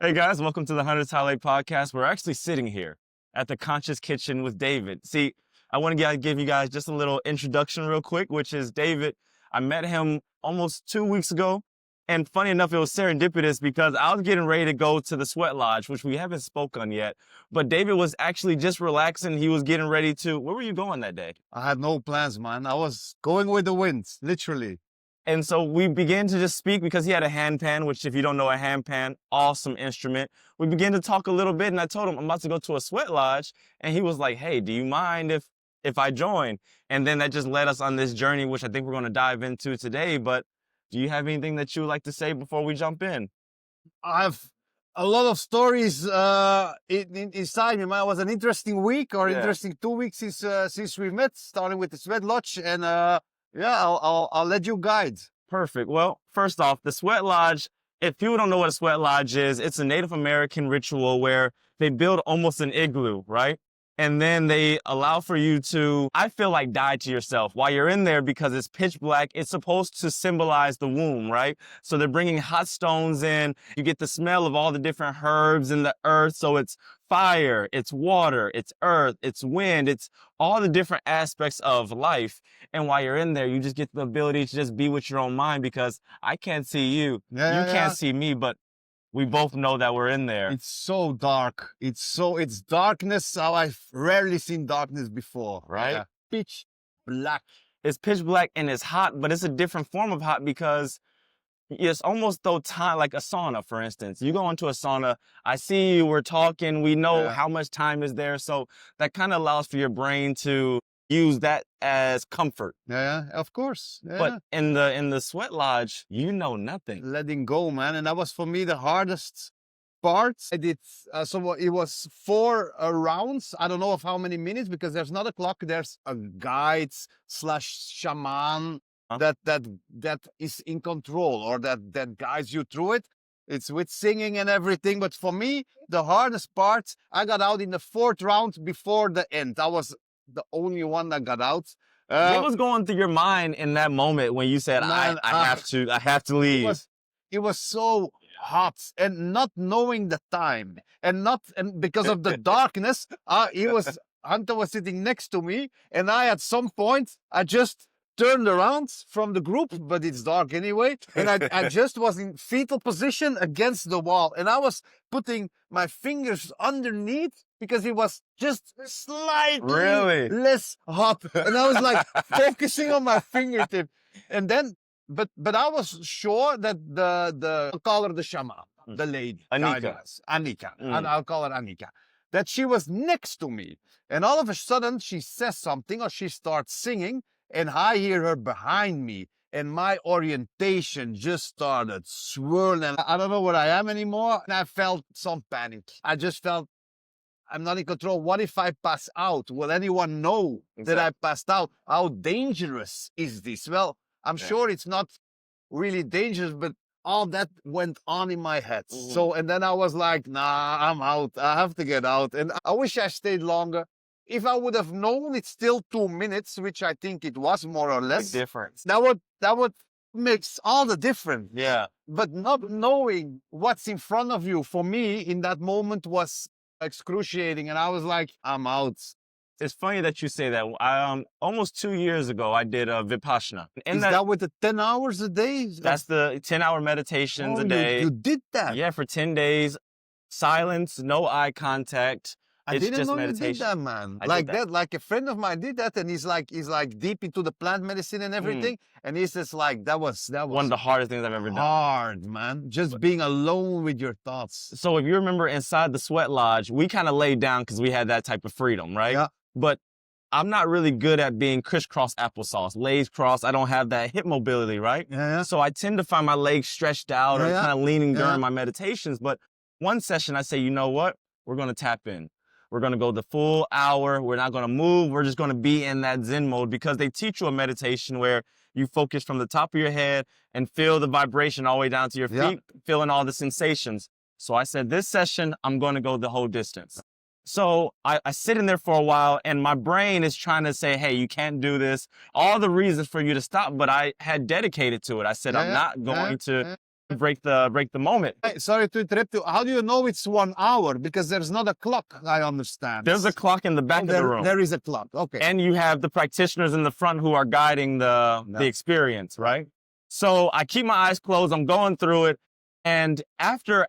Hey guys, welcome to the Hunter's Highlight Podcast. We're actually sitting here at the Conscious Kitchen with David. See, I want to give you guys just a little introduction real quick, which is David. I met him almost 2 weeks ago. And funny enough, it was serendipitous because I was getting ready to go to the Sweat Lodge, which we haven't spoke on yet. But David was actually just relaxing. He was getting ready to, where were you going that day? I had no plans, man. I was going with the wind, literally. And so we began to just speak because he had a handpan, which if you don't know a handpan, awesome instrument. We began to talk a little bit and I told him I'm about to go to a sweat lodge. And he was like, hey, do you mind if I join? And then that just led us on this journey, which I think we're going to dive into today. But do you have anything that you would like to say before we jump in? I have a lot of stories inside me, man. It was an interesting week or interesting 2 weeks since we met, starting with the sweat lodge. And I'll let you guide. Perfect. Well, first off, the Sweat Lodge, if people don't know what a Sweat Lodge is, it's a Native American ritual where they build almost an igloo, right? And then they allow for you to, I feel like, die to yourself while you're in there because it's pitch black. It's supposed to symbolize the womb, right? So they're bringing hot stones in. You get the smell of all the different herbs in the earth. So it's fire, it's water, it's earth, it's wind, it's all the different aspects of life. And while you're in there, you just get the ability to just be with your own mind because I can't see you. You can't see me, but we both know that we're in there. It's so dark. It's darkness. How I've rarely seen darkness before. Right? Yeah. Pitch black. It's pitch black and it's hot, but it's a different form of hot because it's almost though time, like a sauna, for instance. You go into a sauna, I see you, we're talking, we know how much time is there. So that kind of allows for your brain to use that as comfort. Yeah, of course. Yeah. But in the sweat lodge, you know nothing. Letting go, man. And that was for me the hardest part. I did, so it was 4 rounds. I don't know of how many minutes because there's not a clock. There's a guide / shaman that is in control or that guides you through it. It's with singing and everything. But for me, the hardest part, I got out in the 4th round before the end. I was the only one that got out. What was going through your mind in that moment when you said, man, I have to leave? It was so hot and not knowing the time and because of the darkness, Hunter was sitting next to me and at some point, I just turned around from the group, but it's dark anyway. And I just was in fetal position against the wall. And I was putting my fingers underneath because it was just slightly less hot. And I was like focusing on my fingertip. And then, but I was sure that I'll call her the shaman, the lady. Anika. And I'll call her Anika. That she was next to me. And all of a sudden she says something or she starts singing. And I hear her behind me and my orientation just started swirling. I don't know where I am anymore. And I felt some panic. I just felt I'm not in control. What if I pass out? Will anyone know that I passed out? How dangerous is this? Well, I'm sure it's not really dangerous, but all that went on in my head. So, and then I was like, nah, I'm out. I have to get out. And I wish I stayed longer. If I would have known it's still 2 minutes, which I think it was more or less, big difference. That would makes all the difference. Yeah. But not knowing what's in front of you for me in that moment was excruciating. And I was like, I'm out. It's funny that you say that. Almost 2 years ago, I did a Vipassana. Is that with the 10 hours a day? That's the 10-hour meditations a day. You did that? Yeah, for 10 days. Silence, no eye contact. I didn't know you did that, man. Like a friend of mine did that, and he's like deep into the plant medicine and everything. And he's just like, that was one of the hardest things I've ever done. Hard, man. Just being alone with your thoughts. So if you remember inside the Sweat Lodge, we kind of laid down because we had that type of freedom, right? Yeah. But I'm not really good at being crisscross applesauce, legs crossed. I don't have that hip mobility, right? Yeah. So I tend to find my legs stretched out or kind of leaning during my meditations. But one session, I say, you know what? We're going to tap in. We're going to go the full hour. We're not going to move. We're just going to be in that Zen mode because they teach you a meditation where you focus from the top of your head and feel the vibration all the way down to your feet, feeling all the sensations. So I said, this session, I'm going to go the whole distance. So I sit in there for a while and my brain is trying to say, hey, you can't do this. All the reasons for you to stop, but I had dedicated to it. I said, I'm not going to break the moment. Hey, sorry to interrupt you. How do you know it's 1 hour? Because there's not a clock, I understand. There's a clock in the back of the room. There is a clock. Okay. And you have the practitioners in the front who are guiding the experience, right? So I keep my eyes closed. I'm going through it. And after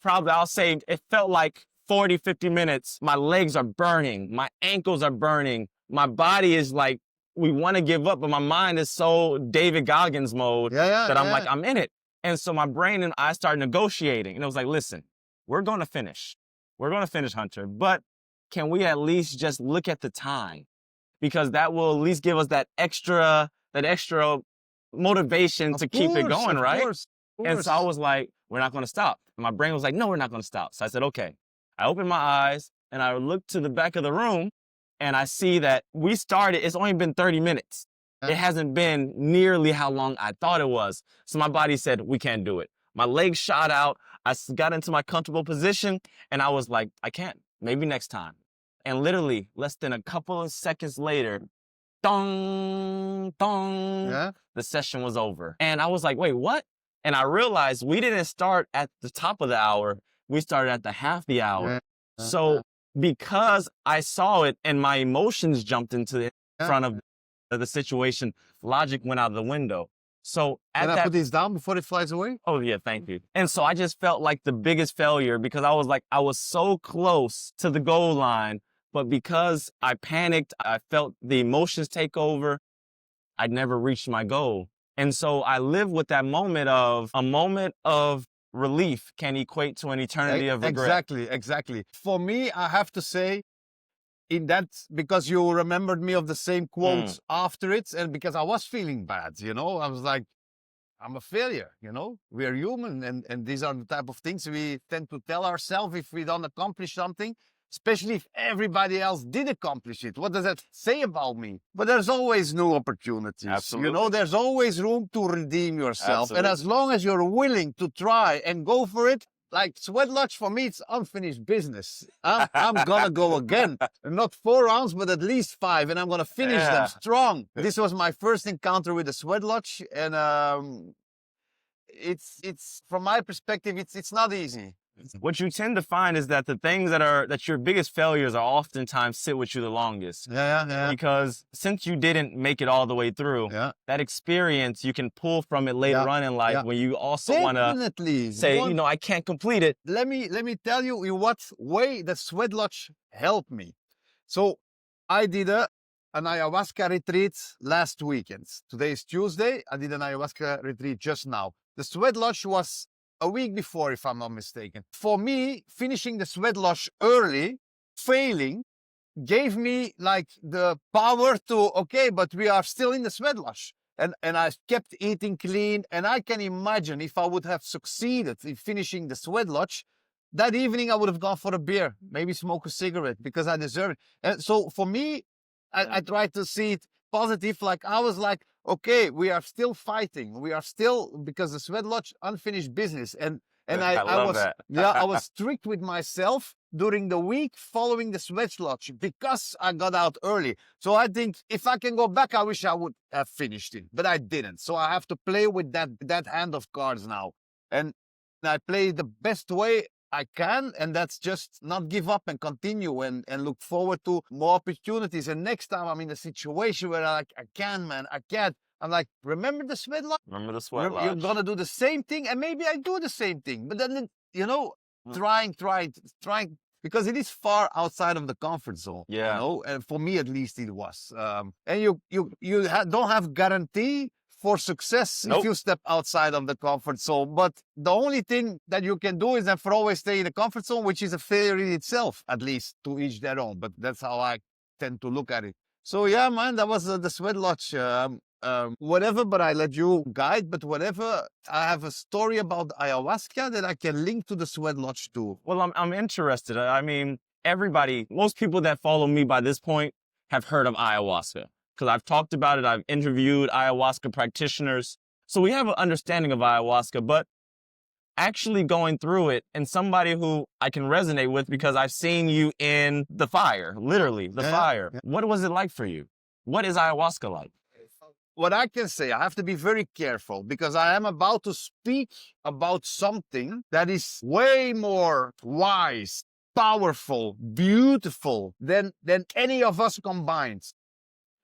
probably, I'll say it felt like 40, 50 minutes, my legs are burning. My ankles are burning. My body is like, we want to give up, but my mind is so David Goggins mode that I'm like, I'm in it. And so my brain and I started negotiating. And it was like, listen, we're going to finish. We're going to finish, Hunter. But can we at least just look at the time? Because that will at least give us that extra motivation to keep it going, right? Of course. And so I was like, we're not going to stop. And my brain was like, no, we're not going to stop. So I said, okay. I opened my eyes and I looked to the back of the room and I see that we started, it's only been 30 minutes. It hasn't been nearly how long I thought it was. So my body said, we can't do it. My legs shot out. I got into my comfortable position and I was like, I can't. Maybe next time. And literally less than a couple of seconds later, dong, dong, the session was over. And I was like, wait, what? And I realized we didn't start at the top of the hour. We started at the half the hour. So because I saw it and my emotions jumped into the front of the situation, logic went out the window. So Can I put this down before it flies away? Oh yeah, thank you. And so I just felt like the biggest failure because I was like, I was so close to the goal line, but because I panicked, I felt the emotions take over. I never reached my goal. And so I live with that moment of a moment of relief can equate to an eternity of regret. Exactly. For me, I have to say, in that, because you remembered me of the same quotes after it, and because I was feeling bad, I was like, I'm a failure, we're human, and these are the type of things we tend to tell ourselves if we don't accomplish something, especially if everybody else did accomplish it. What does that say about me? But there's always new opportunities. Absolutely. There's always room to redeem yourself. Absolutely. And as long as you're willing to try and go for it, like Sweat Lodge, for me, it's unfinished business. I'm gonna go again. Not 4 rounds, but at least 5, and I'm gonna finish them strong. This was my first encounter with the Sweat Lodge, and it's from my perspective, it's not easy. What you tend to find is that the things that your biggest failures are oftentimes sit with you the longest. Yeah. Because since you didn't make it all the way through, that experience you can pull from it later on in life when you also want to say, I can't complete it. Let me tell you in what way the Sweat Lodge helped me. So I did an ayahuasca retreat last weekend. Today is Tuesday. I did an ayahuasca retreat just now. The Sweat Lodge was a week before, if I'm not mistaken. For me, finishing the Sweat Lodge early, failing, gave me like the power to, okay, but we are still in the Sweat Lodge. And I kept eating clean. And I can imagine if I would have succeeded in finishing the Sweat Lodge, that evening I would have gone for a beer, maybe smoke a cigarette because I deserve it. And so for me, I tried to see it positive. Like I was like, okay, we are still fighting. We are still, because the Sweat Lodge, unfinished business. And I was, I was strict with myself during the week following the Sweat Lodge because I got out early. So I think if I can go back, I wish I would have finished it, but I didn't. So I have to play with that hand of cards now. And I play the best way I can, and that's just not give up and continue and look forward to more opportunities. And next time I'm in a situation where I can't, I'm like, remember the Sweat Lodge? Remember the Sweat Lodge. You're gonna do the same thing, and maybe I do the same thing. But then, trying, because it is far outside of the comfort zone. And for me, at least, it was. And you don't have guarantee for success if you step outside of the comfort zone. But the only thing that you can do is that for always stay in the comfort zone, which is a failure in itself, at least to each their own. But that's how I tend to look at it. So yeah, man, that was the Sweat Lodge. Whatever, but I let you guide. But whatever, I have a story about ayahuasca that I can link to the Sweat Lodge too. Well, I'm interested. I mean, most people that follow me by this point have heard of ayahuasca. Because I've talked about it, I've interviewed ayahuasca practitioners. So we have an understanding of ayahuasca, but actually going through it and somebody who I can resonate with because I've seen you in the fire, literally the fire. What was it like for you? What is ayahuasca like? what I can say, I have to be very careful because I am about to speak about something that is way more wise, powerful, beautiful than any of us combined.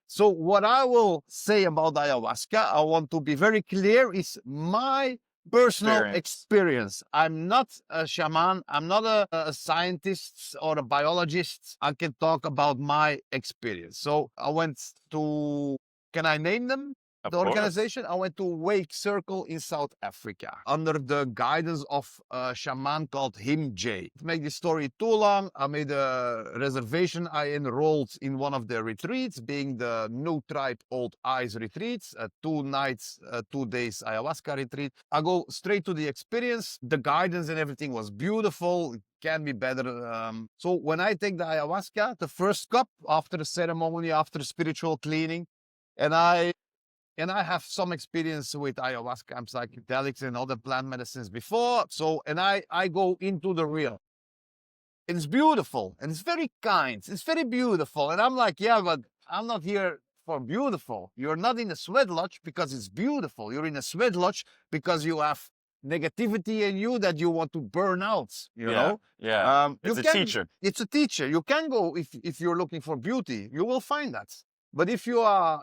So what I will say about ayahuasca, I want to be very clear, is my personal experience. I'm not a shaman. I'm not a scientist or a biologist. I can talk about my experience. So I went to, can I name them? Of The course. organization, I went to Wake Circle in South Africa under the guidance of a shaman called Him J. To make this story too long, I made a reservation. I enrolled in one of their retreats, being the No Tribe Old Eyes retreats, 2 nights, 2 days ayahuasca retreat. I go straight to the experience. The guidance and everything was beautiful. It can be better. So when I take the ayahuasca, the first cup after the ceremony, after the spiritual cleaning, and I have some experience with ayahuasca and psychedelics and other plant medicines before. So, and I go into the real. It's beautiful and it's very kind. It's very beautiful. And I'm like, yeah, but I'm not here for beautiful. You're not in a sweat lodge because it's beautiful. You're in a sweat lodge because you have negativity in you that you want to burn out, you know? Yeah. It's a teacher. It's a teacher. You can go if you're looking for beauty, you will find that. But if you are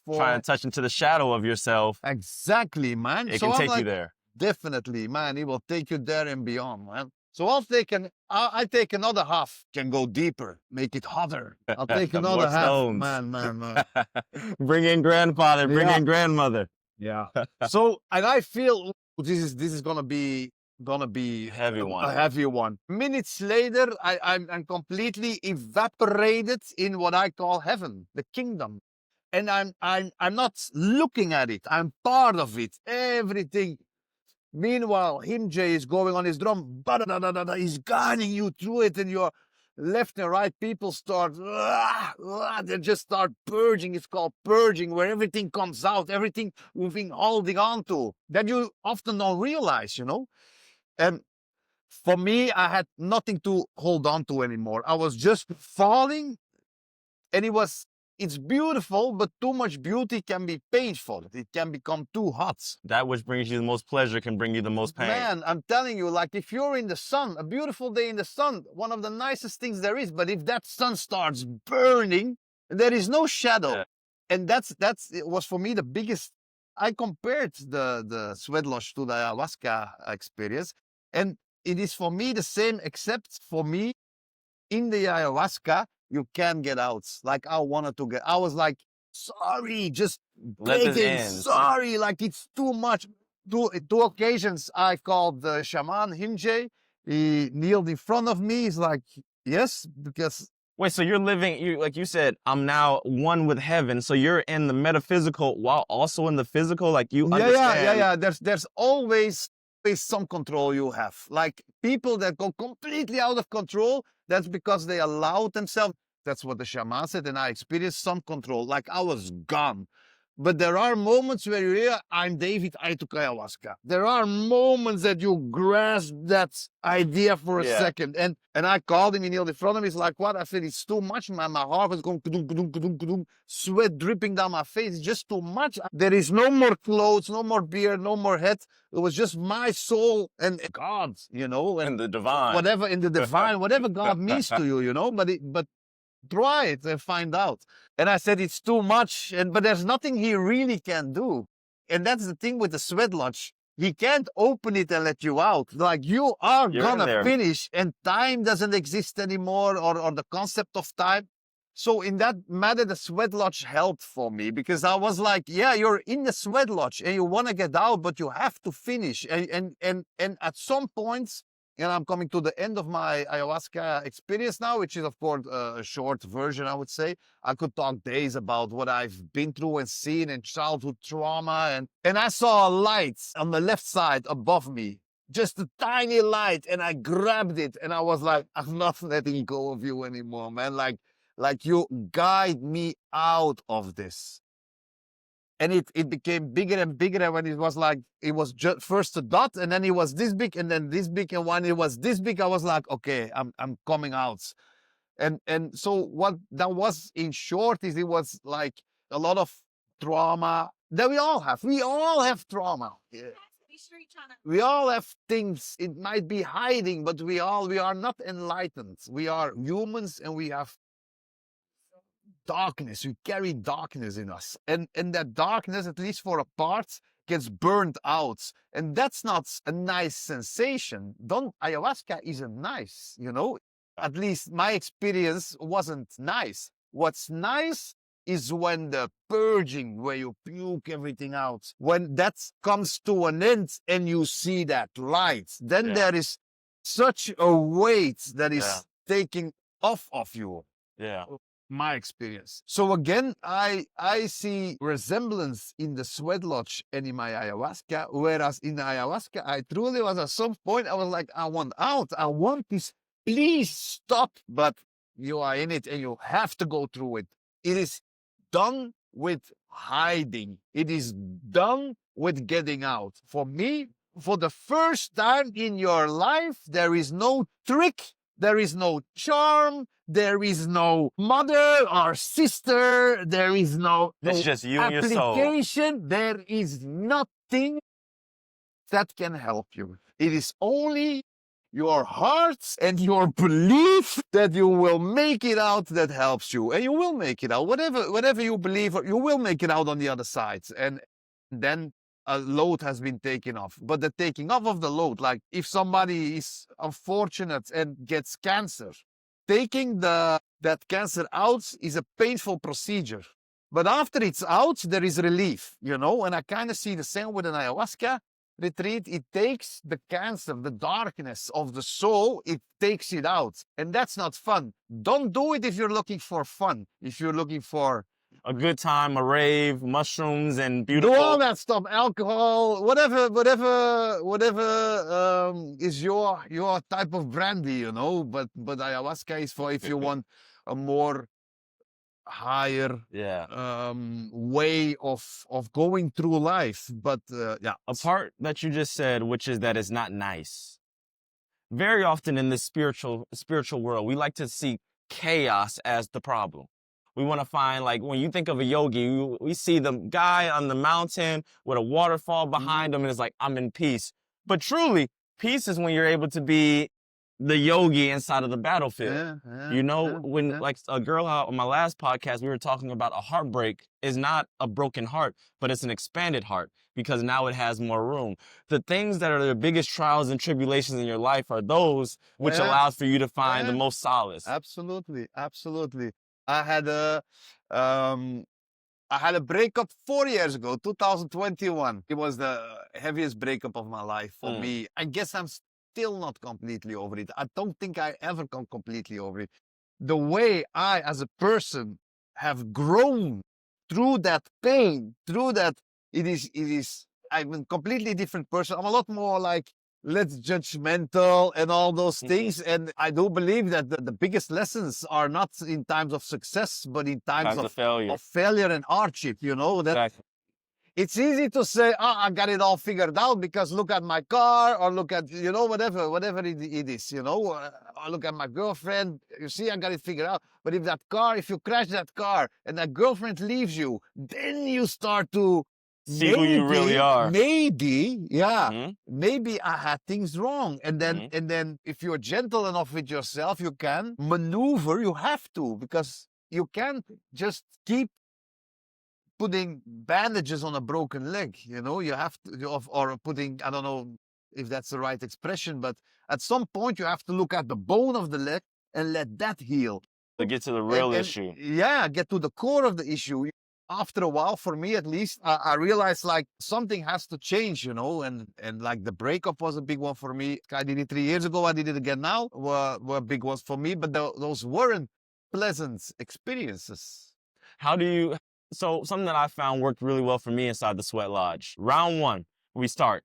for Trying to touch into the shadow of yourself, exactly, man, it so can I'm take like, you there. definitely, man, it will take you there and beyond, man. So I take another half, can go deeper, make it hotter. I'll take another More half, stones. man. Bring in grandfather, bring Yeah. in grandmother. Yeah. So, and I feel this is gonna be Heavy one. a heavy one. Minutes later, I'm completely evaporated in what I call heaven, the kingdom. And I'm not looking at it. I'm part of it. Everything. Meanwhile, Him J is going on his drum. He's guiding you through it, and your left and right people start. They just start purging. It's called purging, where everything comes out, everything we've been holding on to that you often don't realize, you know. And for me, I had nothing to hold on to anymore. I was just falling, and it's beautiful, but too much beauty can be painful. It can become too hot. That which brings you the most pleasure can bring you the most pain. Man, I'm telling you, like if you're in the sun, a beautiful day in the sun, one of the nicest things there is, but if that sun starts burning, there is no shadow. Yeah. And it was for me the biggest. I compared the sweat lodge to the ayahuasca experience, and it is for me the same, except for me in the ayahuasca, you can get out. Like I wanted to get, I was like, sorry, just Let this begging, end. sorry, like it's too much. Two occasions I called the shaman Himje. He kneeled in front of me. He's like, yes, because Wait, so you're living, like you said, I'm now one with heaven. So you're in the metaphysical while also in the physical. Like you understand. yeah. There's always some control you have. Like people that go completely out of control, that's because they allowed themselves. That's what the shaman said, and I experienced some control. Like I was gone. But there are moments where you hear, I'm David, I took ayahuasca. There are moments that you grasp that idea for a second. And I called him, he kneeled in front of me. He's like, what? I said, it's too much, man. My heart was going, kudum, kudum, kudum, kudum, sweat dripping down my face. It's just too much. There is no more clothes, no more beard, no more head. It was just my soul and God, you know. And the divine. Whatever in the divine, whatever God means to you, you know. But try it and find out. And I said, it's too much. But there's nothing he really can do. And that's the thing with the sweat lodge. He can't open it and let you out. Like you are gonna finish, and time doesn't exist anymore, or the concept of time. So in that matter, the sweat lodge helped for me, because I was like, yeah, you're in the sweat lodge and you want to get out, but you have to finish. And at some points, and I'm coming to the end of my ayahuasca experience now, which is, of course, a short version, I would say. I could talk days about what I've been through and seen and childhood trauma. And I saw a light on the left side above me, just a tiny light. And I grabbed it and I was like, I'm not letting go of you anymore, man. Like you guide me out of this. And it became bigger and bigger. And when it was like, it was just first a dot, and then it was this big, and then this big. And when it was this big, I was like, okay, I'm coming out. And so what that was in short is, it was like a lot of trauma that we all have. We all have trauma. We all have things. It might be hiding, but we are not enlightened. We are humans and we have darkness. We carry darkness in us. And that darkness, at least for a part, gets burned out. And that's not a nice sensation. Ayahuasca isn't nice, At least my experience wasn't nice. What's nice is when the purging, where you puke everything out, when that comes to an end and you see that light, then there is such a weight that is taking off of you. Yeah. My experience. So again, I see resemblance in the sweat lodge and in my ayahuasca, whereas in the ayahuasca, I truly was at some point, I was like, I want out. I want this. Please stop. But you are in it and you have to go through it. It is done with hiding. It is done with getting out. For me, for the first time in your life, there is no trick. There is no charm. There is no mother or sister. There is no It's just you and your soul. application. There is nothing that can help you. It is only your heart and your belief that you will make it out that helps you. And you will make it out. Whatever you believe, you will make it out on the other side. And then a load has been taken off. But the taking off of the load, like if somebody is unfortunate and gets cancer, taking that cancer out is a painful procedure. But after it's out, there is relief, And I kind of see the same with an ayahuasca retreat. It takes the cancer, the darkness of the soul, it takes it out. And that's not fun. Don't do it if you're looking for fun. If you're looking for a good time, a rave, mushrooms, and beautiful. Do all that stuff, alcohol, whatever is your type of brandy, But ayahuasca is for if you want a more higher way of going through life. But a part that you just said, which is that it's not nice. Very often in this spiritual world, we like to see chaos as the problem. We want to find, like, when you think of a yogi, we see the guy on the mountain with a waterfall behind him, and it's like, I'm in peace. But truly, peace is when you're able to be the yogi inside of the battlefield. When like a girl on my last podcast, we were talking about a heartbreak is not a broken heart, but it's an expanded heart because now it has more room. The things that are the biggest trials and tribulations in your life are those which allows for you to find the most solace. Absolutely. I had a breakup 4 years ago, 2021. It was the heaviest breakup of my life for me. I guess I'm still not completely over it. I don't think I ever come completely over it. The way I, as a person, have grown through that pain, it is, I'm a completely different person. I'm a lot more like, less judgmental and all those things. And I do believe that the biggest lessons are not in times of success, but in times of failure and hardship, Exactly. It's easy to say, I got it all figured out because look at my car or look at, whatever it is, or look at my girlfriend. You see, I got it figured out. But if you crash that car and that girlfriend leaves you, then you start to see who you really are. Maybe I had things wrong. And then if you're gentle enough with yourself, you can maneuver. You have to, because you can't just keep putting bandages on a broken leg. You have to, or putting, I don't know if that's the right expression, but at some point you have to look at the bone of the leg and let that heal. To get to the real issue. Yeah, get to the core of the issue. After a while, for me at least, I realized like something has to change, and like the breakup was a big one for me. I did it 3 years ago. I did it again now. Were big ones for me, but those weren't pleasant experiences. So something that I found worked really well for me inside the Sweat Lodge. Round 1, we start.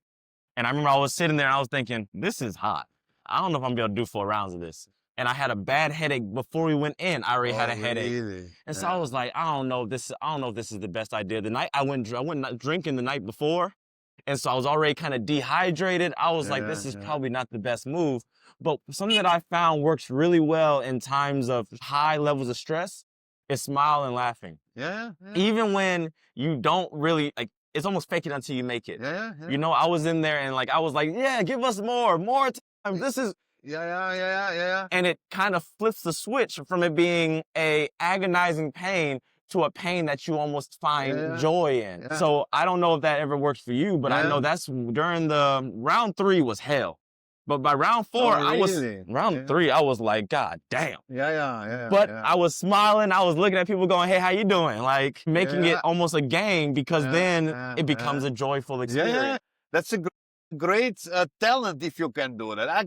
And I remember I was sitting there and I was thinking, this is hot. I don't know if I'm gonna be able to do 4 rounds of this. And I had a bad headache before we went in. I already had a headache. Really? And so I was like, I don't know if this is the best idea. The night I went drinking the night before. And so I was already kind of dehydrated. I was like, this is probably not the best move. But something that I found works really well in times of high levels of stress is smile and laughing. Yeah. Even when you don't really, like, it's almost fake it until you make it. Yeah. You know, I was in there and like, I was like, yeah, give us more time. This is, Yeah. and it kind of flips the switch from it being a agonizing pain to a pain that you almost find Yeah. joy in. Yeah. So I don't know if that ever works for you, but I know Yeah. that's during the round 3 was hell. But by round 4, Oh, really? round 3, I was like, God damn. Yeah. But I was smiling. I was looking at people going, hey, how you doing? Like making it almost a game because then it becomes a joyful experience. Yeah. That's a great talent if you can do that. I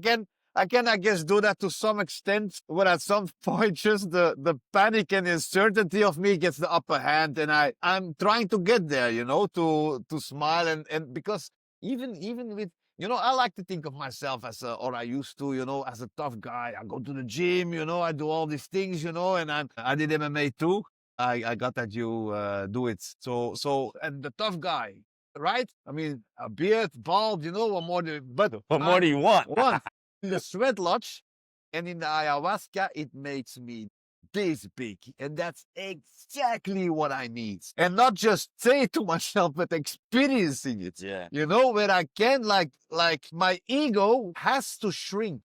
guess, do that to some extent, but at some point, just the panic and uncertainty of me gets the upper hand, and I'm trying to get there, you know, to smile and because even with, you know, I like to think of myself as or I used to, you know, as a tough guy. I go to the gym, you know, I do all these things, you know, and I did MMA too. I got that you do it. So and the tough guy, right? I mean, a beard, bald, you know, what more do you want? In the sweat lodge and in the ayahuasca, it makes me this big. And that's exactly what I need. And not just say it to myself, but experiencing it. Yeah. You know, where I can, like my ego has to shrink.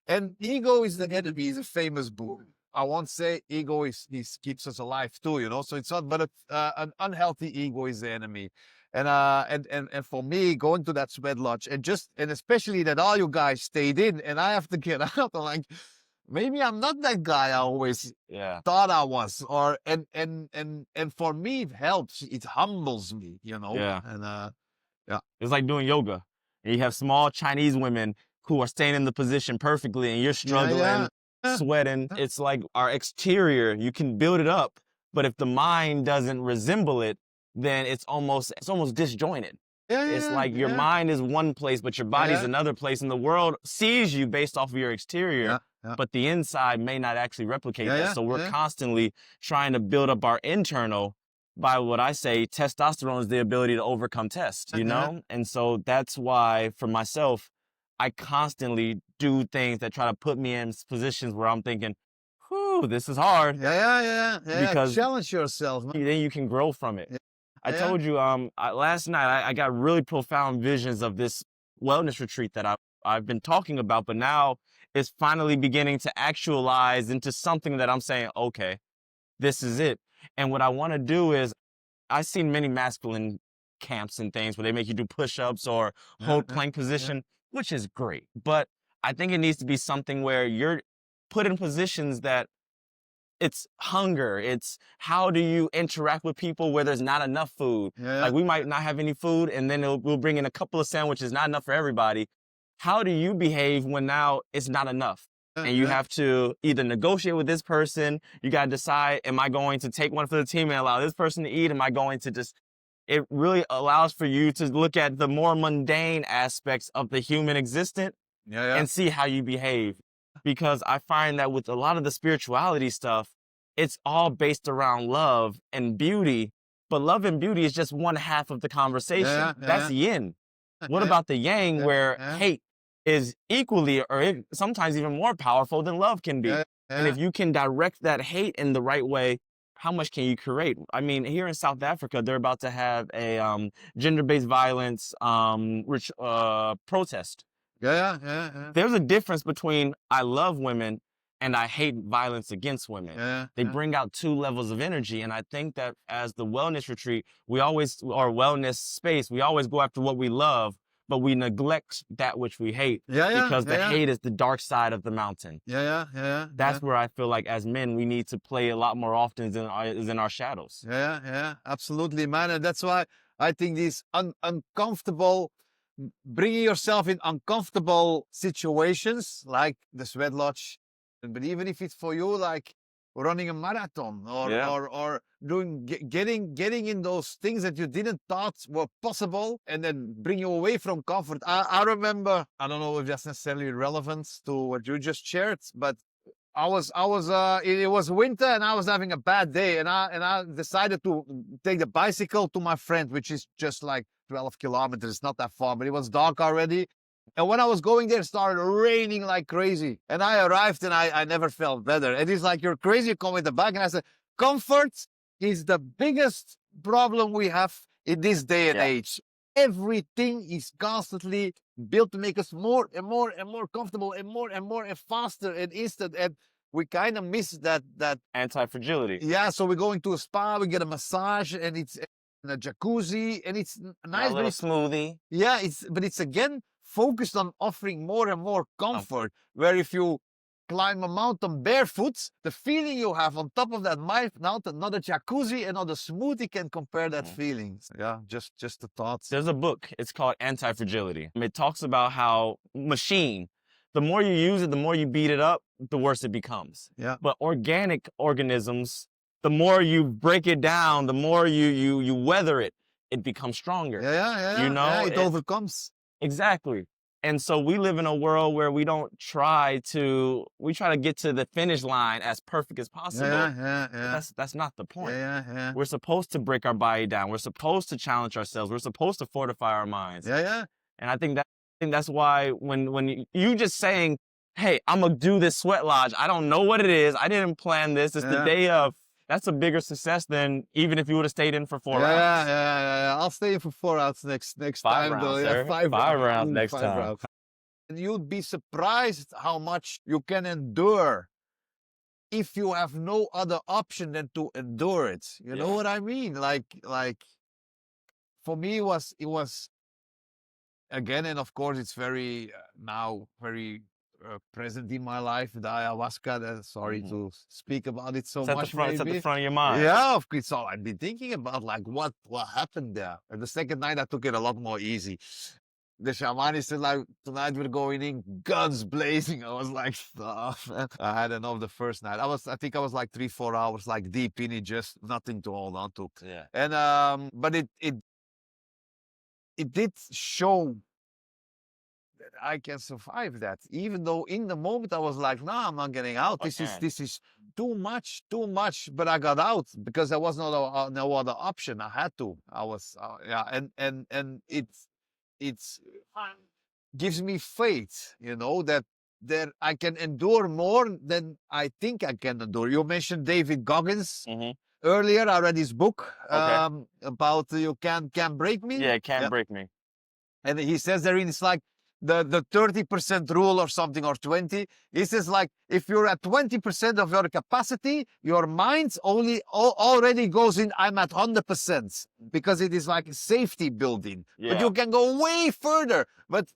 And ego is the enemy, is a famous book. I won't say ego is keeps us alive too, you know. So it's not, but an unhealthy ego is the enemy. And for me, going to that sweat lodge and especially that all you guys stayed in and I have to get out. I'm like, maybe I'm not that guy I always thought I was. Or and for me it helps. It humbles me, you know. Yeah. And it's like doing yoga. And you have small Chinese women who are staying in the position perfectly and you're struggling, sweating. It's like our exterior, you can build it up, but if the mind doesn't resemble it, then it's almost disjointed. It's like your mind is one place, but your body's another place, and the world sees you based off of your exterior, but the inside may not actually replicate that. So we're constantly trying to build up our internal by what I say, testosterone is the ability to overcome test, you know? And so that's why for myself, I constantly do things that try to put me in positions where I'm thinking, whew, this is hard. Because challenge yourself. Then you can grow from it. I told you last night I got really profound visions of this wellness retreat that I've been talking about, but now it's finally beginning to actualize into something that I'm saying, okay, this is it. And what I want to do is, I've seen many masculine camps and things where they make you do push-ups or hold plank position, which is great. But I think it needs to be something where you're put in positions that it's hunger. It's how do you interact with people where there's not enough food? Like we might not have any food and then we'll bring in a couple of sandwiches, not enough for everybody. How do you behave when now it's not enough? And you have to either negotiate with this person. You got to decide, am I going to take one for the team and allow this person to eat? Am I going to just, it really allows for you to look at the more mundane aspects of the human existence and see how you behave. Because I find that with a lot of the spirituality stuff, it's all based around love and beauty. But love and beauty is just one half of the conversation. That's yin. What about the yang where hate is equally or sometimes even more powerful than love can be? And if you can direct that hate in the right way, how much can you create? I mean, here in South Africa, they're about to have a gender-based violence protest. There's a difference between I love women and I hate violence against women. They bring out two levels of energy. And I think that as the wellness retreat, or wellness space, we always go after what we love, but we neglect that which we hate because the hate is the dark side of the mountain. That's where I feel like as men, we need to play a lot more often than in our shadows. Absolutely, man. And that's why I think these uncomfortable, bringing yourself in uncomfortable situations like the sweat lodge, but even if it's for you, like running a marathon or doing getting in those things that you didn't thought were possible and then bring you away from comfort. I remember, I don't know if that's necessarily relevant to what you just shared, but it was winter and I was having a bad day and I decided to take the bicycle to my friend, which is just like 12 kilometers, not that far, but it was dark already. And when I was going there, it started raining like crazy. And I arrived and I never felt better. And he's like, you're crazy, come with the bike. And I said, comfort is the biggest problem we have in this day and Yeah. age. Everything is constantly built to make us more and more and more comfortable and more and faster and instant. And we kind of miss that. Anti-fragility. Yeah, so we go into a spa, we get a massage, and it's in a jacuzzi, and it's A nice. But little it's, smoothie. yeah, it's again focused on offering more and more comfort. Where if you climb a mountain barefoot, the feeling you have on top of that mountain, not a jacuzzi and not a smoothie can compare that feeling. Yeah, just the thoughts. There's a book. It's called Anti-Fragility. It talks about how machine, the more you use it, the more you beat it up, the worse it becomes. Yeah. But organic organisms, the more you break it down, the more you weather it, it becomes stronger. Yeah. You know, yeah, it overcomes. Exactly. And so we live in a world where we try to get to the finish line as perfect as possible. Yeah. That's not the point. Yeah. We're supposed to break our body down. We're supposed to challenge ourselves. We're supposed to fortify our minds. Yeah. And I think that's why when you just saying, hey, I'm gonna do this sweat lodge, I don't know what it is. I didn't plan this. It's the day of. That's a bigger success than even if you would have stayed in for 4 rounds. Yeah. I'll stay for 4 rounds next 5 time. rounds, Though. sir. Yeah, 5 rounds next 5 time. rounds. And you'd be surprised how much you can endure if you have no other option than to endure it. You know what I mean? Like for me, it was again, and of course, it's very now very present in my life. The ayahuasca. Sorry to speak about it so It's at much. it's at the front of your mind. Yeah, of course. So I've been thinking about like what happened there. And the second night, I took it a lot more easy. The shaman said like, tonight we're going in guns blazing. I was like, stuff. I had enough the first night. I think I was like 3-4 hours like deep in it, just nothing to hold on to. Yeah. And but it did show that I can survive that. Even though in the moment I was like, no, I'm not getting out. This is too much. But I got out because there was no other option. I had to. I was and it's gives me faith, that I can endure more than I think I can endure. You mentioned David Goggins earlier. I read his book about You Can't Break Me. Yeah, it can't break me. And he says therein it's like the 30% rule or something, or 20. He says like if you're at 20% of your capacity, your mind already goes in, I'm at 100%, because it is like a safety building. Yeah. But you can go way further. But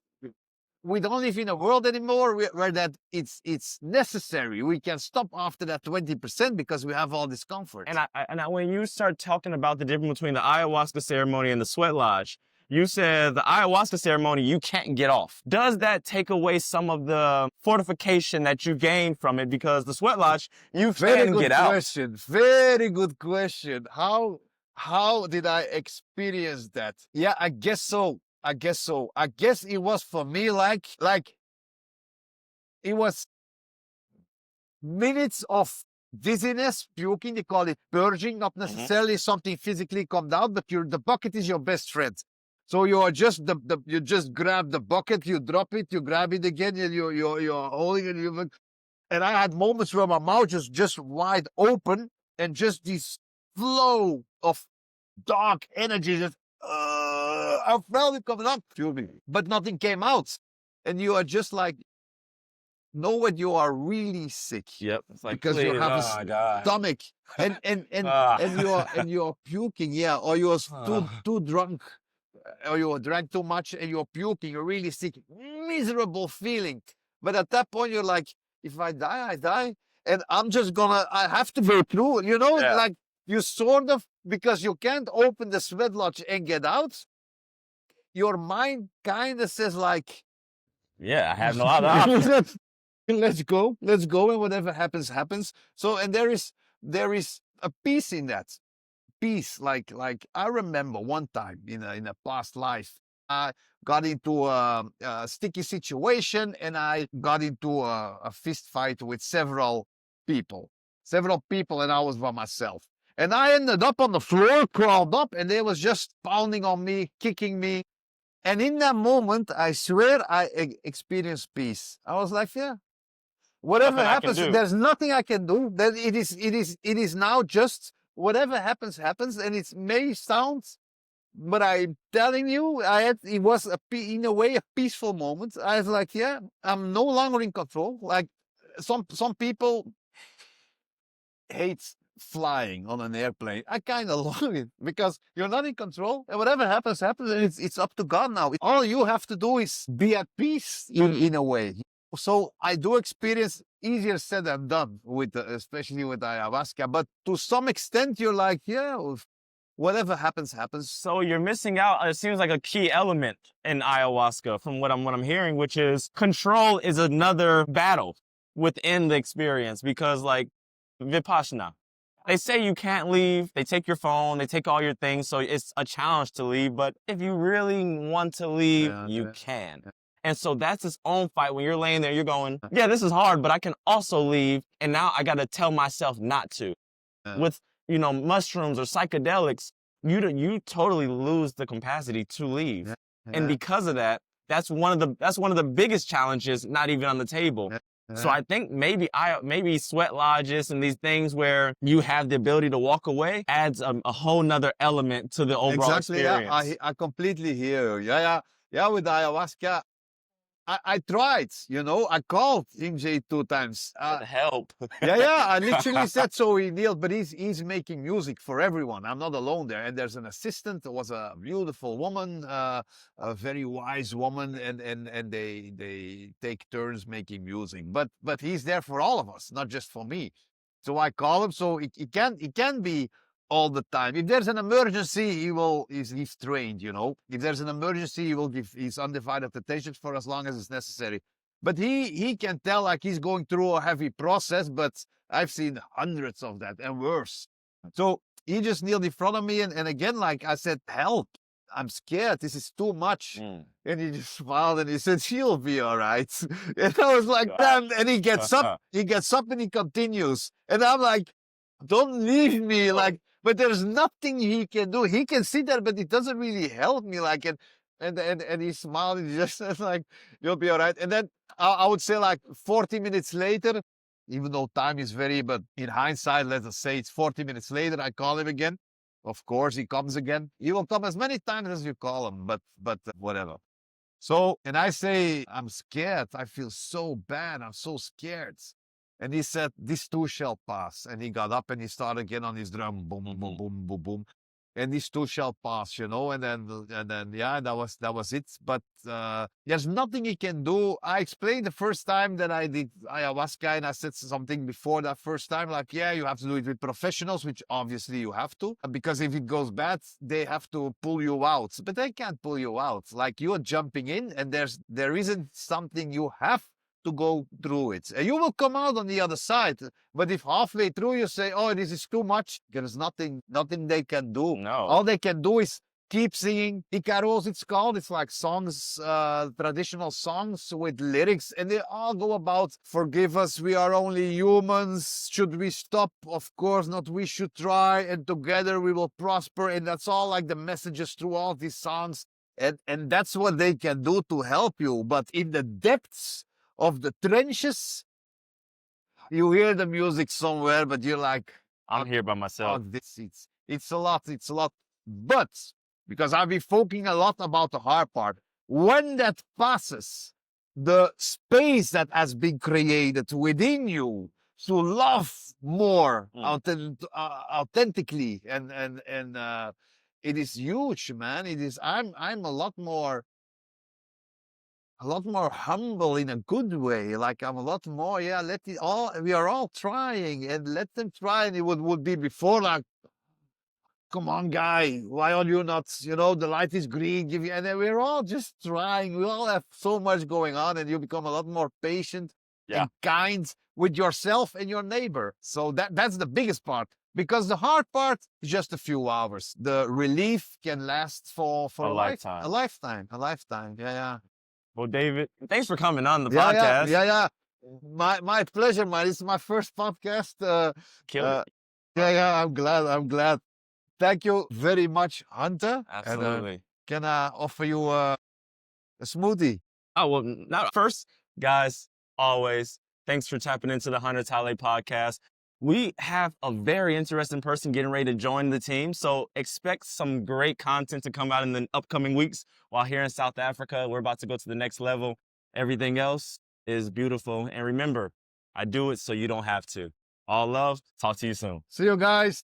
we don't live in a world anymore where that it's necessary. We can stop after that 20% because we have all this comfort. And when you start talking about the difference between the ayahuasca ceremony and the sweat lodge, you said the ayahuasca ceremony you can't get off. Does that take away some of the fortification that you gain from it? Because the sweat lodge, you can get out. Very good question. How did I experience that? Yeah, I guess so. I guess it was for me like it was minutes of dizziness, puking. They call it purging, not necessarily something physically come out, but the bucket is your best friend. So you are just you just grab the bucket, you drop it, you grab it again, and you're holding it. And I had moments where my mouth was just wide open, and just this flow of dark energy. Just I felt it coming up, but nothing came out, and you are just like, know when you are really sick. Yep. It's like, because you have a stomach and you're puking, or you are too drunk, or you drank too much and you're puking, you're really sick, miserable feeling. But at that point, you're like, if I die, I die. And I have to go through, like you sort of, because you can't open the sweat lodge and get out. Your mind kind of says like, yeah, I have no other option. Let's go. And whatever happens, happens. So, and there is a peace in that. Peace, like I remember one time in a past life, I got into a sticky situation, and I got into a fist fight with several people, and I was by myself. And I ended up on the floor, crawled up, and they was just pounding on me, kicking me. And in that moment, I swear I experienced peace. I was like, yeah, whatever Nothing I can happens, do. there's nothing I can do. That it is now just whatever happens, happens. And it may sound, but I'm telling you, it was in a way, a peaceful moment. I was like, yeah, I'm no longer in control. Like some people hate flying on an airplane. I kind of love it because you're not in control, and whatever happens, happens, and it's up to God now. All you have to do is be at peace in a way. So I do experience easier said than done with, especially with ayahuasca. But to some extent, you're like, yeah, whatever happens, happens. So you're missing out. It seems like a key element in ayahuasca from what I'm hearing, which is control is another battle within the experience because like Vipassana, they say you can't leave. They take your phone, they take all your things. So it's a challenge to leave. But if you really want to leave, you can. And so that's its own fight. When you're laying there, you're going, yeah, this is hard, but I can also leave. And now I got to tell myself not to. With, mushrooms or psychedelics, you totally lose the capacity to leave. And because of that, that's one of the biggest challenges not even on the table. So I think maybe sweat lodges and these things where you have the ability to walk away adds a whole nother element to the overall experience. Yeah, I completely hear you. Yeah. With ayahuasca, I tried. I called MJ 2 times. Help. Yeah. I literally said so. He kneeled, but he's making music for everyone. I'm not alone there. And there's an assistant. It was a beautiful woman, a very wise woman, and they take turns making music. But he's there for all of us, not just for me. So I call him. So it can be all the time. If there's an emergency, he's trained, If there's an emergency, he will give his undivided attention for as long as it's necessary. But he can tell like he's going through a heavy process, but I've seen hundreds of that and worse. So he just kneeled in front of me and again, like I said, help. I'm scared. This is too much. And he just smiled and he said, "She'll be all right." And I was like, damn. And he gets up and he continues. And I'm like, don't leave me. Like, but there's nothing he can do. He can sit there, but it doesn't really help me. Like, and he smiled and he just said, like, "You'll be all right." And then I would say like 40 minutes later, even though time is but in hindsight, let us say it's 40 minutes later, I call him again. Of course, he comes again. He will come as many times as you call him, but whatever. So, and I say, "I'm scared. I feel so bad. I'm so scared." And he said, "This too shall pass." And he got up and he started again on his drum, boom, boom, boom, boom, boom, boom. And this too shall pass, And then, yeah, that was it. But there's nothing he can do. I explained the first time that I did ayahuasca, and I said something before that first time, like, yeah, you have to do it with professionals, which obviously you have to, because if it goes bad, they have to pull you out. But they can't pull you out. Like you're jumping in, and there isn't something you have to go through it. And you will come out on the other side. But if halfway through you say, "Oh, this is too much," there's nothing they can do. No. All they can do is keep singing. Icaros, it's called. It's like songs, traditional songs with lyrics. And they all go about, "Forgive us, we are only humans. Should we stop? Of course not. We should try. And together we will prosper." And that's all like the messages through all these songs. And that's what they can do to help you. But in the depths of the trenches, you hear the music somewhere, but you're like, I'm here by myself. It's a lot. But because I've been focusing a lot about the hard part, when that passes, the space that has been created within you to love more authentically, and it is huge, man. It is. I'm a lot more humble in a good way. Like I'm a lot more, we are all trying, and let them try. And it would be before like, "Come on, guy, why are you not, the light is green, give you," and then we're all just trying. We all have so much going on, and you become a lot more patient and kind with yourself and your neighbor. So that's the biggest part. Because the hard part is just a few hours. The relief can last for a lifetime. A lifetime. Yeah. Well, David, thanks for coming on the podcast. Yeah. My pleasure, man. It's my first podcast. Kill it. Yeah. I'm glad. Thank you very much, Hunter. Absolutely. And, can I offer you a smoothie? Oh, well, not first, guys, always Thanks for tapping into the Hunter Tale podcast. We have a very interesting person getting ready to join the team, so expect some great content to come out in the upcoming weeks. While here in South Africa, we're about to go to the next level. Everything else is beautiful. And remember, I do it so you don't have to. All love. Talk to you soon. See you guys.